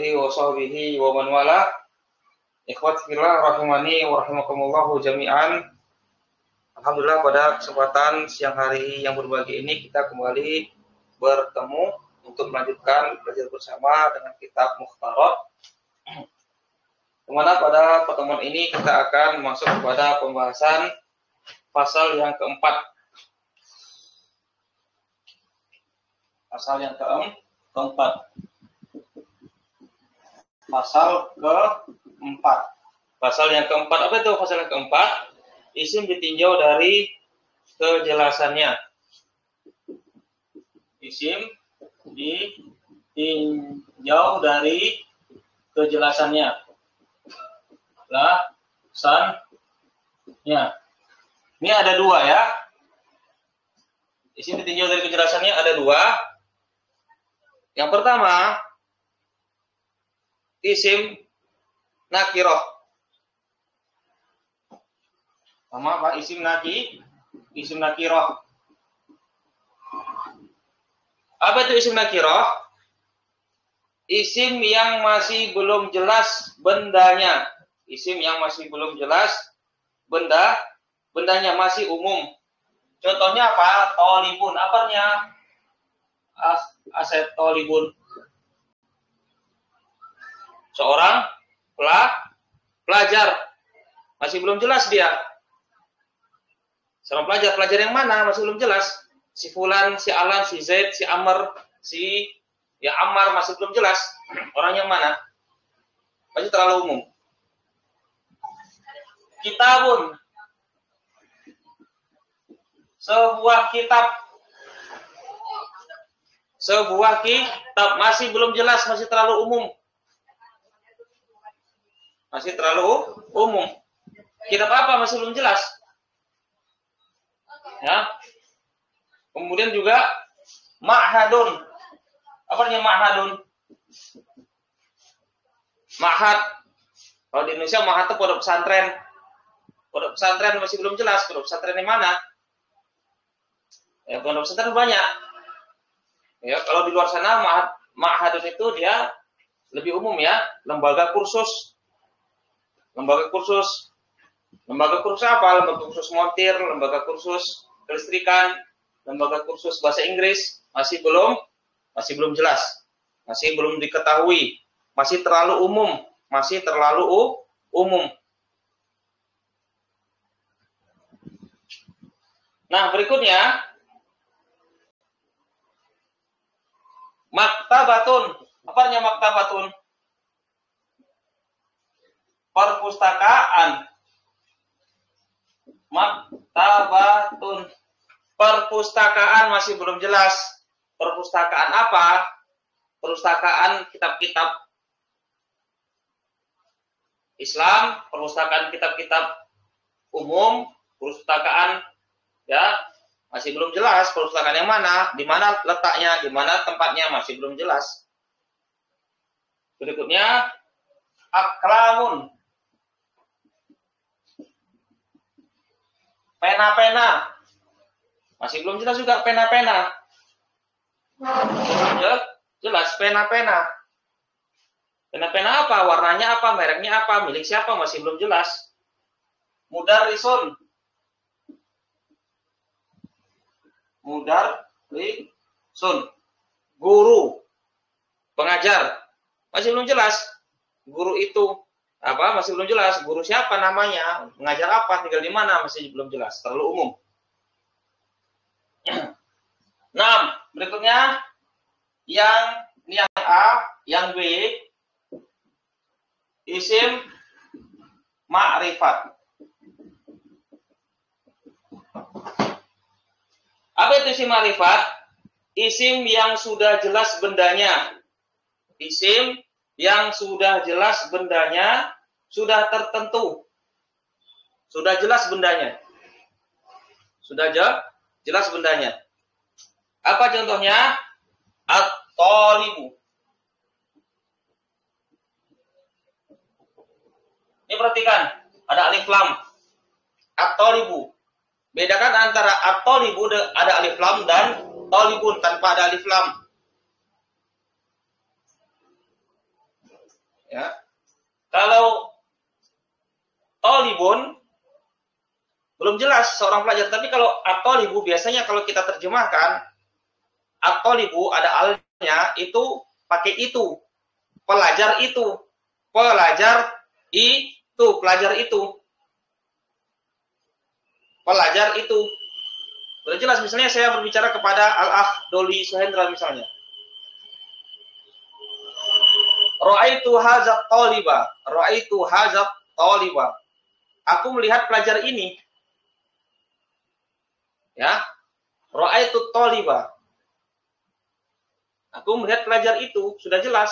alihi wa sahbihi wa man wala. Ikhwati fillah rahimani wa rahimakumullah jami'an. Alhamdulillah, pada kesempatan siang hari yang berbahagia ini kita kembali bertemu untuk melanjutkan belajar bersama dengan kitab Mukhtarat. Dimana pada pertemuan ini kita akan masuk kepada pembahasan pasal yang keempat. Pasal yang keempat. Pasal yang keempat. Apa itu pasal yang keempat? Isim ditinjau dari kejelasannya. Isim ditinjau dari kejelasannya. Ini ada dua ya. Isim ditinjau dari kejelasannya ada dua. Yang pertama, isim nakiroh. Sama apa? Isim nakiroh. Apa itu isim nakiroh? Isim yang masih belum jelas bendanya. Isim yang masih belum jelas bendanya, masih umum. Contohnya apa? Tolibun. Apanya? Aset tolibun. Seorang pelajar. Masih belum jelas dia. Seorang pelajar yang mana? Masih belum jelas. Si Fulan, si Alan, si Zaid, si Amr, Ammar masih belum jelas. Orang yang mana? Masih terlalu umum. Kitabun. Sebuah kitab masih belum jelas, masih terlalu umum. Kitab apa masih belum jelas? Ya. Kemudian juga ma'hadun. Apa artinya ma'hadun? Ma'had. Kalau di Indonesia ma'had itu pondok pesantren. Pondok pesantren masih belum jelas. Pondok pesantren yang mana? Ya, pondok pesantren banyak. Ya, kalau di luar sana ma'hadun itu dia lebih umum ya. Lembaga kursus apa? Lembaga kursus montir, lembaga kursus kelistrikan, lembaga kursus bahasa Inggris masih belum jelas, masih belum diketahui, masih terlalu umum. Nah, berikutnya maktabatun. Apa artinya maktabatun? Perpustakaan. Maktabatun. Perpustakaan masih belum jelas. Perpustakaan apa? Perpustakaan kitab-kitab Islam, perpustakaan kitab-kitab umum, perpustakaan ya masih belum jelas. Perpustakaan yang mana? Di mana letaknya? Di mana tempatnya? Masih belum jelas. Berikutnya aklamun. Pena-pena. Masih belum jelas juga pena-pena. Jelas pena-pena. Pena-pena apa? Warnanya apa? Mereknya apa? Milik siapa? Masih belum jelas. Mudarrisun. Guru. Pengajar. Masih belum jelas. Guru itu apa? Masih belum jelas. Guru siapa namanya? Mengajar apa? Tinggal di mana? Masih belum jelas. Terlalu umum. Nah, berikutnya yang A, yang B, isim ma'rifat. Apa itu isim ma'rifat? Isim yang sudah jelas bendanya. Isim yang sudah jelas bendanya, sudah tertentu. Sudah jelas bendanya. Jelas bendanya. Apa contohnya? At-talibu. Ini perhatikan, ada alif lam. At-talibu. Bedakan antara at-talibu ada alif lam dan talibun tanpa ada alif lam. Ya. Kalau tolibun belum jelas seorang pelajar, tapi kalau atolibu biasanya kalau kita terjemahkan atolibu ada alnya itu pakai itu. Pelajar itu. Pelajar itu. Pelajar itu. Pelajar itu. Sudah jelas, misalnya saya berbicara kepada Al-Akh Doli Suhendra misalnya. Ra'aitu hazat taliba. Ra'aitu hazat taliba. Aku melihat pelajar ini. Ya. Ra'aitu taliba. Aku melihat pelajar itu. Sudah jelas.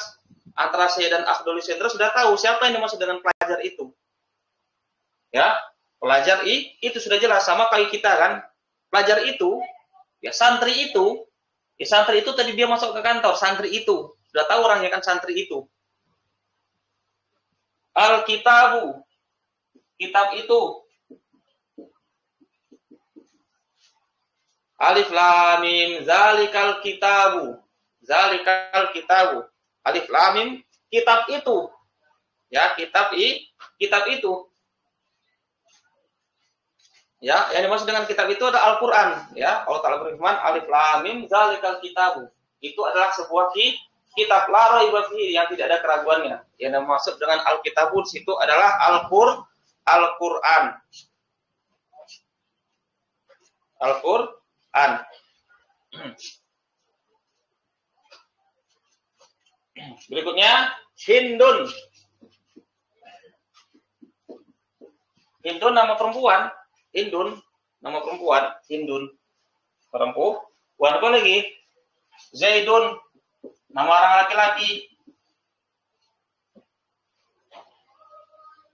Antara saya dan Akh Doli Suhendra sudah tahu siapa yang dimaksud dengan pelajar itu. Ya. Pelajar itu sudah jelas, sama kayak kita kan. Pelajar itu, ya santri itu. Ya santri itu tadi dia masuk ke kantor, santri itu. Sudah tahu orangnya kan santri itu. Al-kitabu. Kitab itu. Alif lam mim zalikal kitabu. Zalikal kitabu. Alif lam mim kitab itu. Ya, kitab itu. Ya, yang dimaksud dengan kitab itu adalah Al-Qur'an, ya. Allah Ta'ala berfirman, Alif lam mim zalikal kitabu. Itu adalah sebuah kitab la raiba fihi, yang tidak ada keraguannya. Yang dimaksud dengan Al-Kitabu di situ adalah Al-Qur'an. Al-Qur'an. Berikutnya Hindun. Hindun nama perempuan. Hindun, nama perempuan, Hindun, perempuan. Apa lagi? Zaidun, nama orang laki-laki.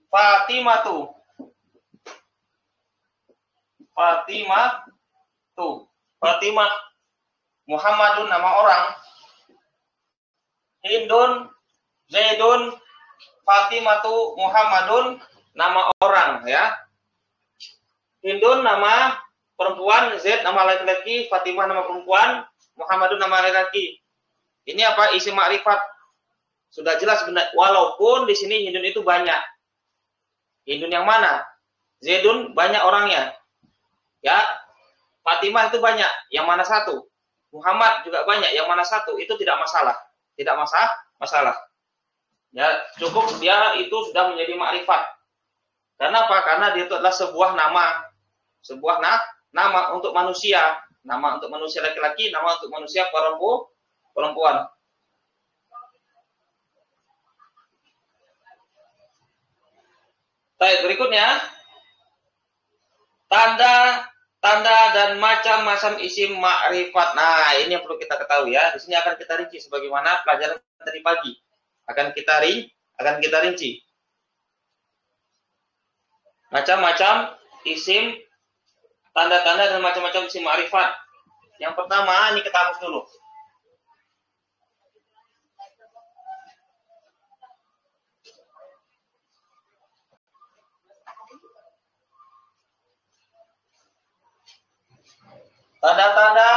Fatimah. Muhammadun, nama orang. Hindun, Zaidun, Fatimatu, Muhammadun, nama orang, ya. Hindun nama perempuan, Zaid nama laki-laki, Fatimah nama perempuan, Muhammadun nama laki-laki. Ini apa? Isim ma'rifat. Sudah jelas benar. Walaupun di sini Hindun itu banyak. Hindun yang mana? Zaidun banyak orangnya. Ya. Fatimah itu banyak. Yang mana satu? Muhammad juga banyak. Yang mana satu? Itu tidak masalah. Tidak masalah. Ya, cukup dia itu sudah menjadi ma'rifat. Karena apa? Karena dia itu adalah sebuah nama. Sebuah nama untuk manusia. Nama untuk manusia laki-laki, nama untuk manusia perempuan. Baik, berikutnya. Tanda dan macam-macam isim ma'rifat. Nah, ini yang perlu kita ketahui ya. Di sini akan kita rinci sebagaimana pelajaran tadi pagi. Akan kita rinci. Macam-macam isim, tanda-tanda dan macam-macam isim ma'rifat. Yang pertama, ini kita hapus dulu. Tanda-tanda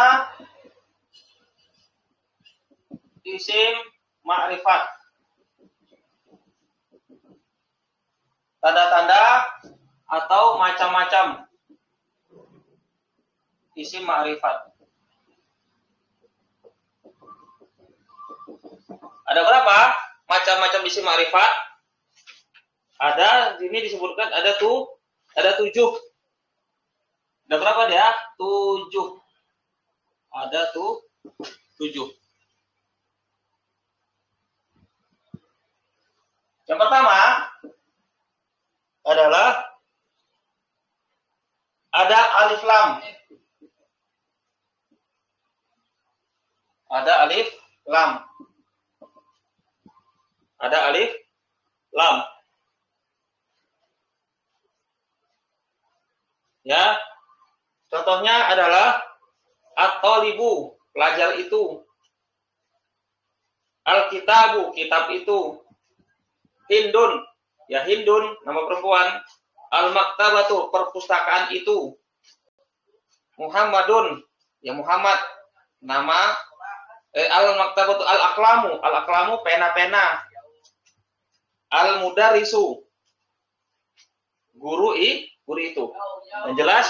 isim ma'rifat. Tanda-tanda atau macam-macam isim ma'rifat. Ada berapa macam-macam isim ma'rifat? Ada, di sini disebutkan ada 7. Ada berapa dia? 7. Ada 7. Yang pertama adalah ada alif lam. Ada alif lam. Ya. Contohnya adalah at-talibu, pelajar itu. Al-kitabu, kitab itu. Hindun, ya Hindun, nama perempuan. Al-maktabatu, perpustakaan itu. Muhammadun, ya Muhammad, nama. Al-maktabatu, al-aklamu, pena-pena. Al-mudarrisu. Guru itu. Yang jelas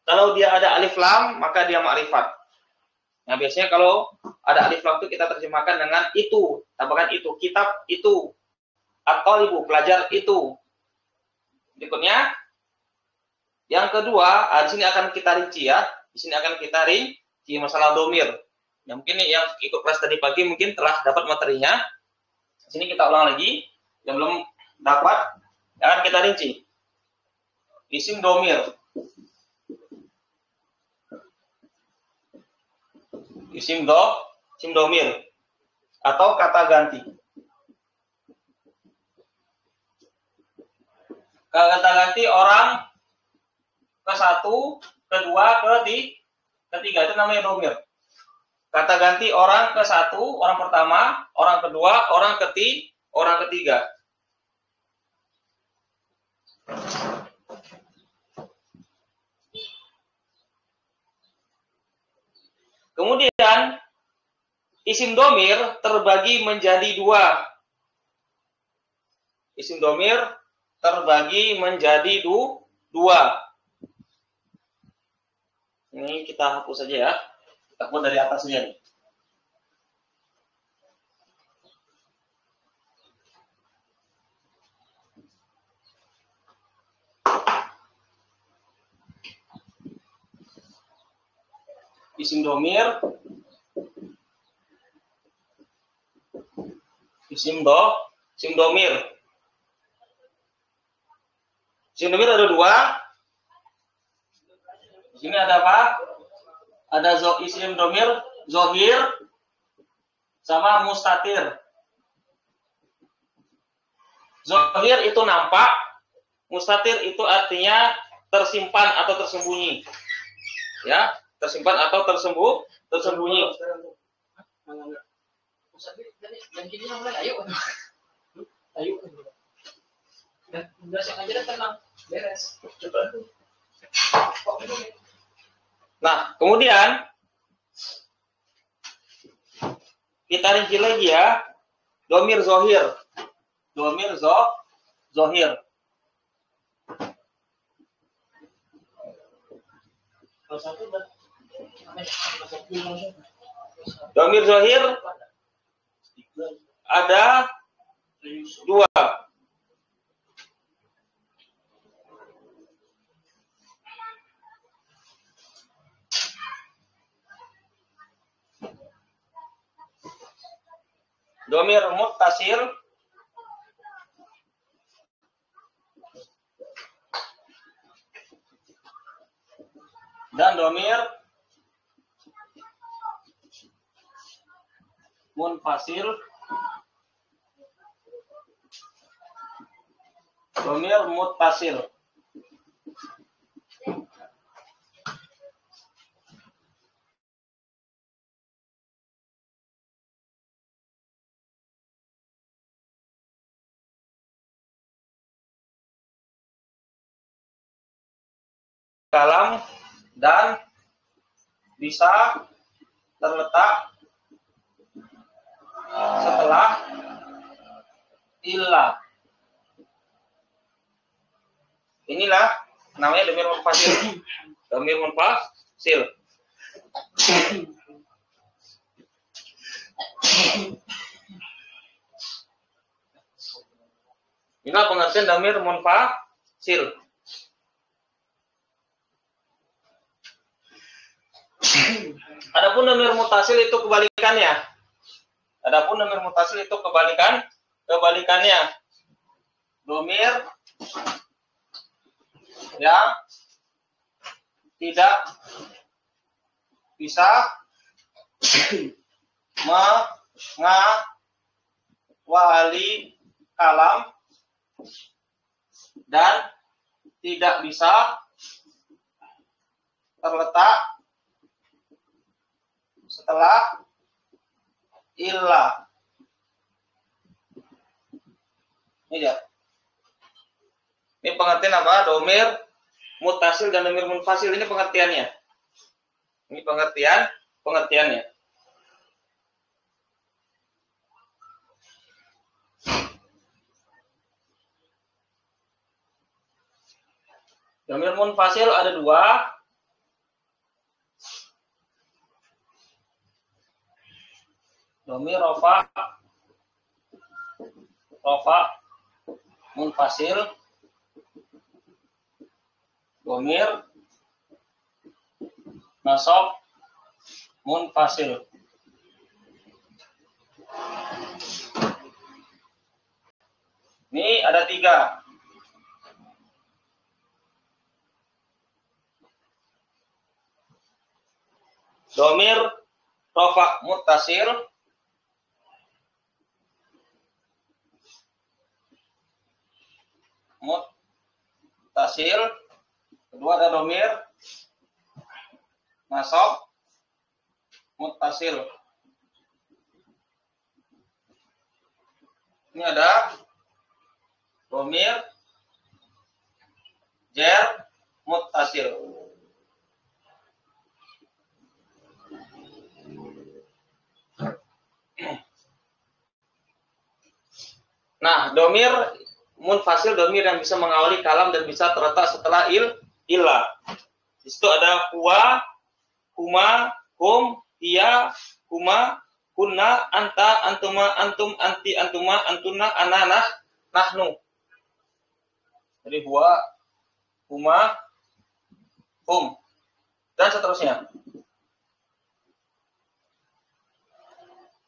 kalau dia ada alif lam maka dia ma'rifat. Nah, biasanya kalau ada alif lam itu kita terjemahkan dengan itu, tambahkan itu, kitab itu, atau ibu pelajar itu. Berikutnya yang kedua, di sini akan kita rinci ya. Di sini akan kita rinci masalah domir. Ya, mungkin yang ikut kelas tadi pagi mungkin telah dapat materinya. Di sini kita ulang lagi. Yang belum dapat akan kita rinci. Isim domir. Isim domir atau kata ganti. Kata ganti orang ke satu, kedua, ketiga itu namanya domir. Kata ganti orang ke satu, orang pertama, orang kedua, orang ketiga. Kemudian isim domir terbagi menjadi dua. Isim domir terbagi menjadi dua. Ini kita hapus saja ya. Kita buat dari atas saja nih. Isim domir, isim domir. Isim domir ada dua. Di sini ada apa? Ada isim domir zohir sama mustatir. Zohir itu nampak, mustatir itu artinya tersimpan atau tersembunyi. Ya, tersimpan atau tersembunyi. Dan kirinya mulai ayo. Dan udah aja dan tenang, beres. Nah, kemudian kita rinci lagi ya, domir zohir. Domir zohir. Domir zohir ada dua. Domir muttasil dan domir munfasil. Domir muttasil. Kalam dan bisa terletak setelah illah. Inilah namanya domir munfasil. Domir munfasil. Inilah pengertian domir munfasil. Adapun domir mutasil itu kebalikannya. Kebalikannya. Domir yang tidak bisa mengawali kalam dan tidak bisa terletak setelah illah. Ini ya. Ini pengertian apa? Domir mutasil dan domir munfasil, ini pengertiannya. Ini pengertiannya. Domir munfasil ada dua. Domir rofa munfasil. Domir nasab munfasil. Ini ada tiga. Domir rofa muttasil, kedua ada domir nasab muttasil. Ini ada domir jar muttasil. Nah, domir munfasil, domir yang bisa mengawali kalam dan bisa terletak setelah illah. Di situ ada huwa, huma, hum, hiya, huma, kunna, anta, antuma, antum, anti, antuma, antuna, ana, nahnu. Jadi huwa, huma, hum, dan seterusnya.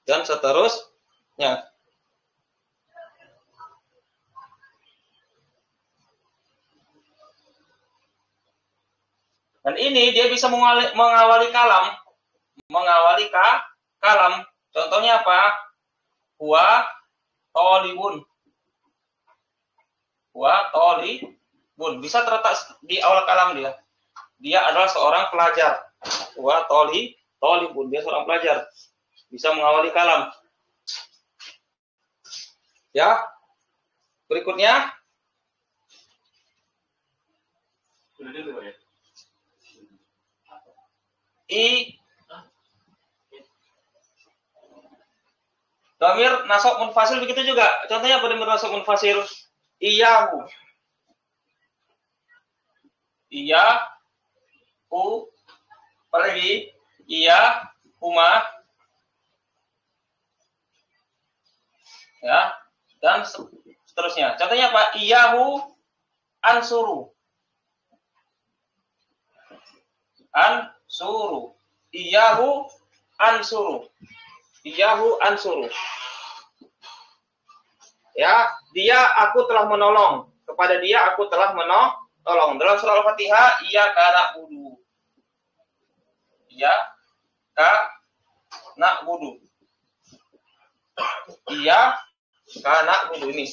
Dan seterusnya. Dan ini dia bisa mengawali kalam. Kalam. Contohnya apa? Huwa tolibun. Bisa terletak di awal kalam dia. Dia adalah seorang pelajar. Huwa tolibun. Dia seorang pelajar. Bisa mengawali kalam. Ya. Berikutnya. Domir nasab munfasil begitu juga. Contohnya apa domir nasab munfasil? Iyahu. Apalagi iya, huma. Ya, dan seterusnya. Contohnya apa? Iyahu ansuru. Iyahu ansuru. Ya, dia aku telah menolong. Kepada dia aku telah menolong. Dalam surah Al-Fatihah, iyyaka na'budu. Iyyaka na'budu. Ini.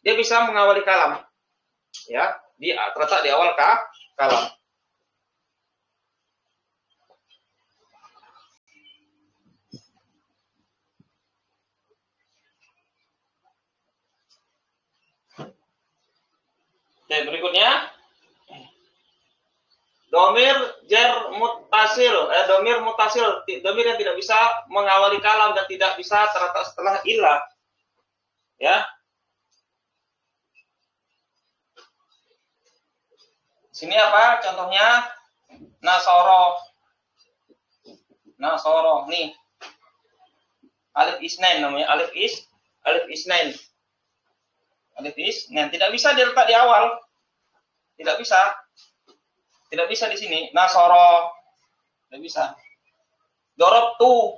Dia bisa mengawali kalam. Ya, dia terletak di awal kalam. Oke, berikutnya domir jar muttasil, domir yang tidak bisa mengawali kalam dan tidak bisa terletak setelah illah. Ya. Sini apa contohnya? Nasoro nih. Alif isnain namanya, alif isnain. Tidak bisa diletak di awal. Tidak bisa di sini. Nasoro. Tidak bisa. Dorobtu.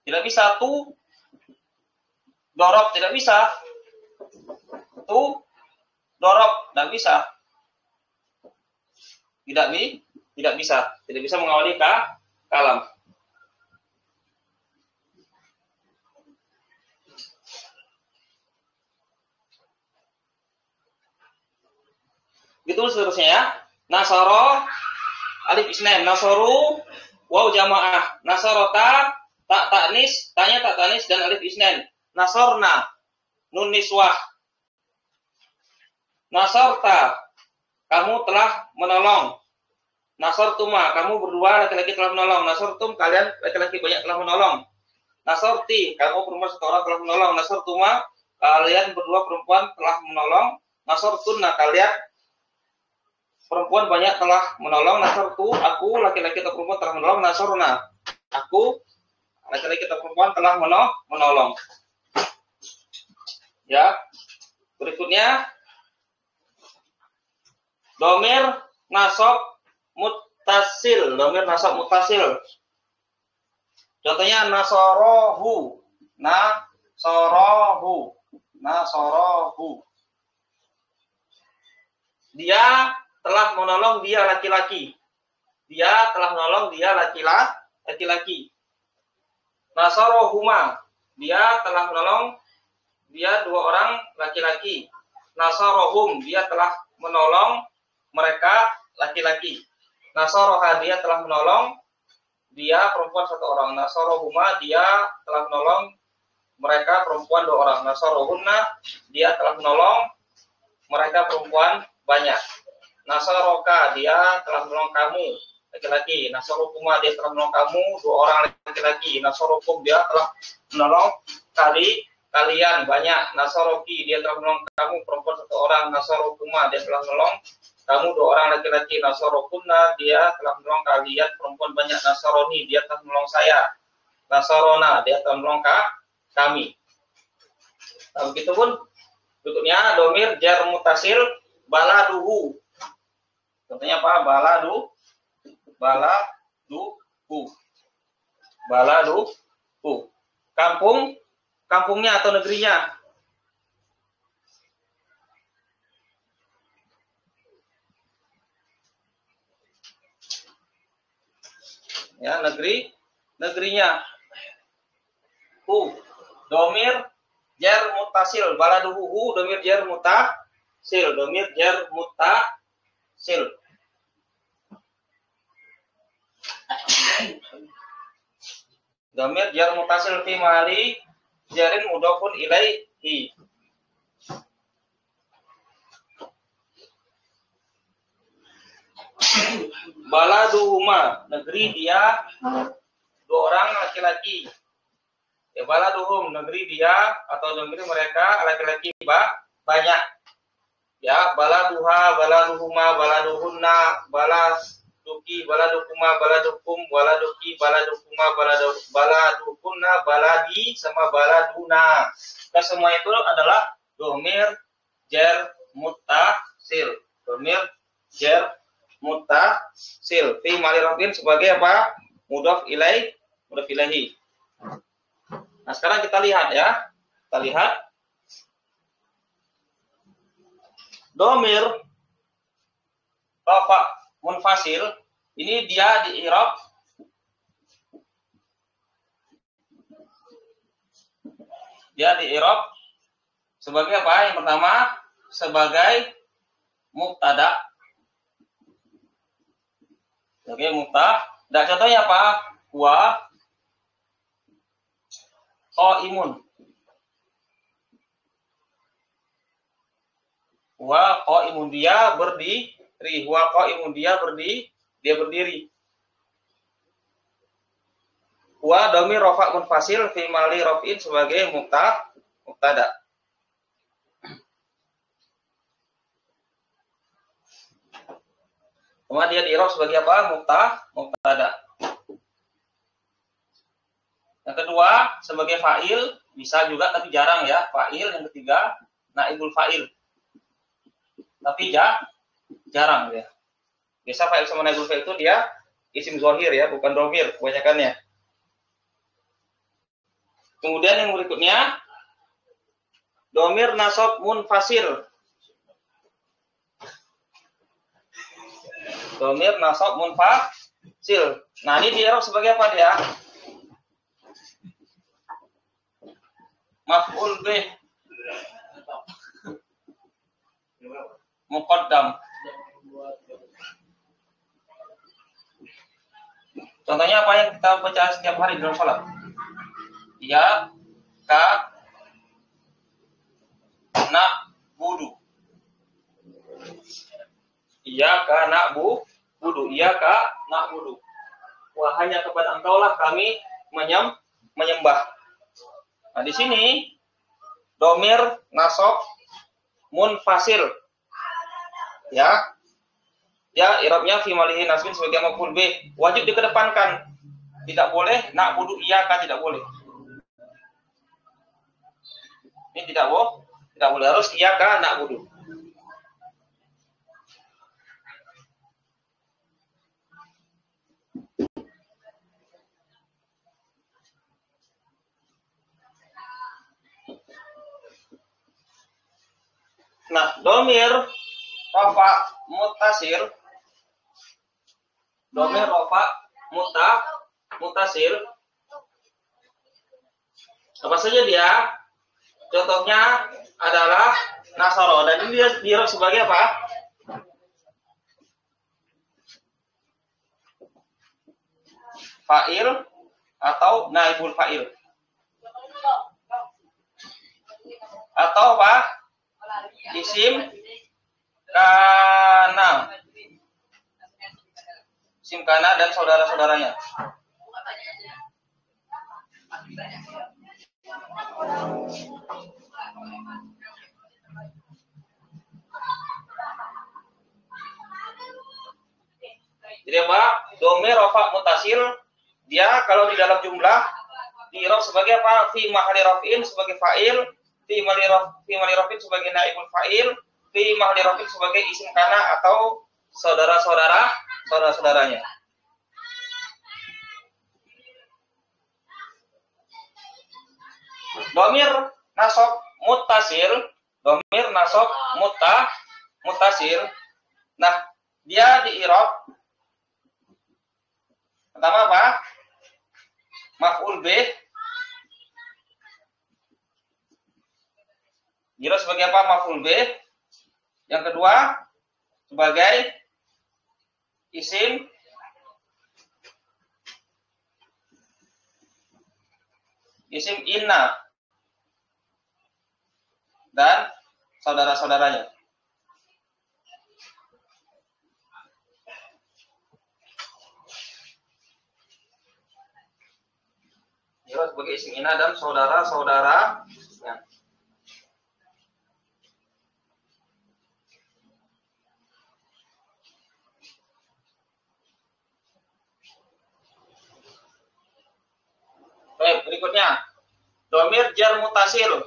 Tidak bisa. Dorob tidak bisa. Dorob tidak bisa. Tidak bisa mengawali kalam. Gitu seterusnya ya. Nasoro alif isnain, nasoru waw jamaah, nasorota tak taknis, tanya tak taknis dan alif isnain. Nasorna nun niswah. Nasorta kamu telah menolong. Nasortuma kamu berdua laki-laki telah menolong. Nasortum kalian laki-laki banyak telah menolong. Nasorti, kamu perempuan satu orang telah menolong. Nasortuma, kalian berdua perempuan telah menolong. Nasortunna, kalian perempuan banyak telah menolong. Nasortu, aku laki-laki atau perempuan telah menolong. Nasorna, aku laki-laki atau perempuan telah menolong. Ya, berikutnya domir nasab muttasil. Domir nasab muttasil. Contohnya nasorohu, nasorohu. Dia telah menolong dia laki-laki. Dia telah menolong dia laki-laki. Nasorohuma, dia telah menolong dia dua orang laki-laki. Nasorohum, dia telah menolong mereka laki-laki. Nasoroha, dia telah menolong dia perempuan satu orang. Nasorohuma, dia telah menolong mereka perempuan dua orang. Nasorohunna, dia telah menolong mereka perempuan banyak. Nasoroka, dia telah menolong kamu laki-laki. Nasorokuma, dia telah menolong kamu dua orang laki-laki. Nasorokum, dia telah menolong kalian banyak. Nasoroki, dia telah menolong kamu perempuan satu orang. Nasorokuma, dia telah menolong kamu dua orang laki-laki. Nasorokunna, dia telah menolong kalian perempuan banyak. Nasoroni, dia telah menolong saya. Nasorona, dia telah menolong kami. Nah, begitu pun berikutnya domir jar mutasil baladuhu. Contohnya apa? Baladuhu. Kampungnya atau negerinya. Ya, negerinya. Domir jar mutasil baladuhu, domir jar mutasil. Domir jar mutasil fi mali jarin mudhafun ilaihi. Baladuhuma, negeri dia dua orang laki-laki. Ya, baladuhum, negeri dia atau negeri mereka laki-laki banyak. Ya, baladuha, baladuhuma, baladuhunna, baladuki, baladukuma, baladukum, baladuki, baladukuma, baladukunna, baladi sama baladuna. Semua itu adalah domir jar muttasil. Domir jar muttasil fi mali rafin sebagai apa? Mudhaf ilaihi. Nah, sekarang kita lihat ya. Kita lihat domir rafa munfasil ini dia di i'rab sebagai apa? Yang pertama sebagai mubtada. Contohnya apa? Wa qaimun. Wa qaimun, dia berdiri. Wa qaimun, dia berdiri. Wa dhamir rafa munfasil fi mali raf'in sebagai mubtada. Kemudian dia di-i'rab sebagai apa? Mubtada. Yang kedua sebagai fa'il, bisa juga tapi jarang ya. Fa'il. Yang ketiga naibul fa'il. Tapi jarang ya. Biasa fa'il sama naibul fa'il itu dia isim zahir ya, bukan dhamir kebanyakannya. Kemudian yang berikutnya dhamir nasab munfasil. Domir nasab munfasil. Nah, ini di-i'rab sebagai apa dia? Maf'ul bih muqaddam. Contohnya apa yang kita baca setiap hari dalam salat? Ya, ka, na, budu. Iyyaka na'budu, iyyaka na'budu. Wah, hanya kepada Engkaulah kami menyembah. Nah, di sini domir nasab munfasil. Ya. Ya, i'rabnya fi malihi nasbin sebagai maf'ul bih. Wajib dikedepankan. Tidak boleh na'budu iyyaka, tidak boleh. Ini tidak boleh, harus iyyaka na'budu. Nah, domir rafa mutasil, domir rafa mutasil, apa saja dia? Contohnya adalah nasara, dan ini dia di'rab sebagai apa? Fa'il atau naibul fa'il, atau apa? Isim kana, isim kana dan saudara-saudaranya. Jadi apa? Domir rafa mutasil, dia kalau di dalam jumlah di'rab sebagai apa? Fi mahalli raf'in sebagai fa'il, fi mahalli raf'in sebagai naibul fa'il, fi mahalli raf'in sebagai isim kana atau saudara-saudaranya. Domir nasab muttasil, domir nasab muttasil. Nah, dia di'rab pertama apa? Maf'ul bih. Di'rab sebagai apa? Maf'ul bih. Yang kedua sebagai isim inna dan saudara-saudaranya. Di'rab sebagai isim inna dan saudara-saudaranya. Baik, berikutnya domir jar mutasil.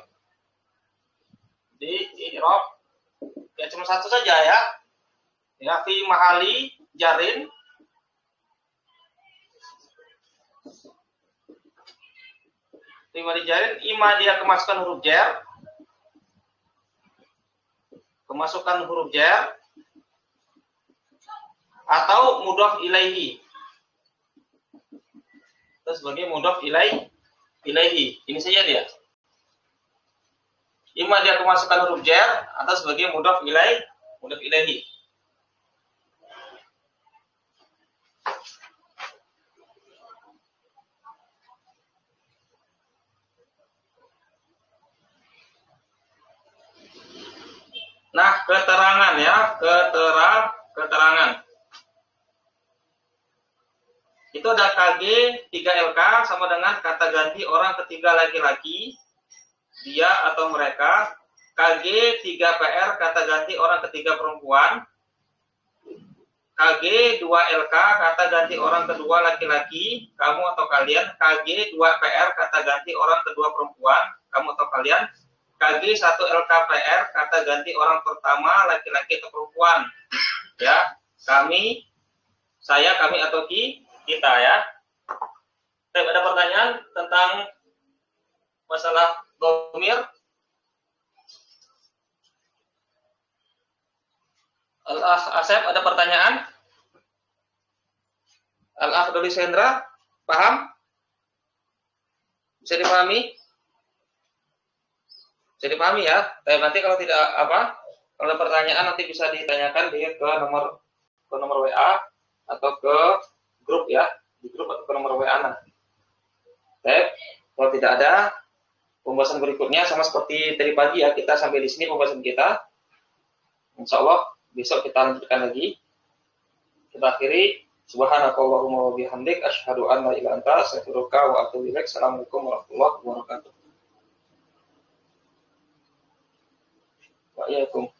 Di i'rab ya cuma satu saja ya. Ya, fi mahali jarin. Fi mahali jarin, ima dia kemasukan huruf jar. Kemasukan huruf jar atau mudhaf ilaihi. Terus sebagai mudhaf ilaihi. Ini saja dia. Ima dia kemasukan huruf jar atau sebagai mudhaf ilaihi. Nah, keterangan ya, keterangan. Itu ada KG 3LK sama dengan kata ganti orang ketiga laki-laki, dia atau mereka. KG 3PR kata ganti orang ketiga perempuan. KG 2LK kata ganti orang kedua laki-laki, kamu atau kalian. KG 2PR kata ganti orang kedua perempuan, kamu atau kalian. KG 1LKPR kata ganti orang pertama laki-laki atau perempuan. Ya, kami, saya, kami atau kita ya. Ada pertanyaan tentang masalah domir? Al-Akh Asep, ada pertanyaan? Al-Akh Doli Sendra, paham? Bisa dipahami? Bisa dipahami ya? Tapi nanti kalau tidak kalau ada pertanyaan nanti bisa ditanyakan ke nomor WA atau ke grup ya, di grup atau ke nomor WA nanti. Kalau tidak ada pembahasan berikutnya sama seperti tadi pagi ya, kita sampai di sini pembahasan kita. Insya Allah besok kita lanjutkan lagi. Kita akhiri. Subhanakallahumma wa bihamdik asyhadu an la ilaha illa anta astaghfiruka wa atubu ilaik. Assalamualaikum warahmatullahi wabarakatuh. Waalaikumsalam.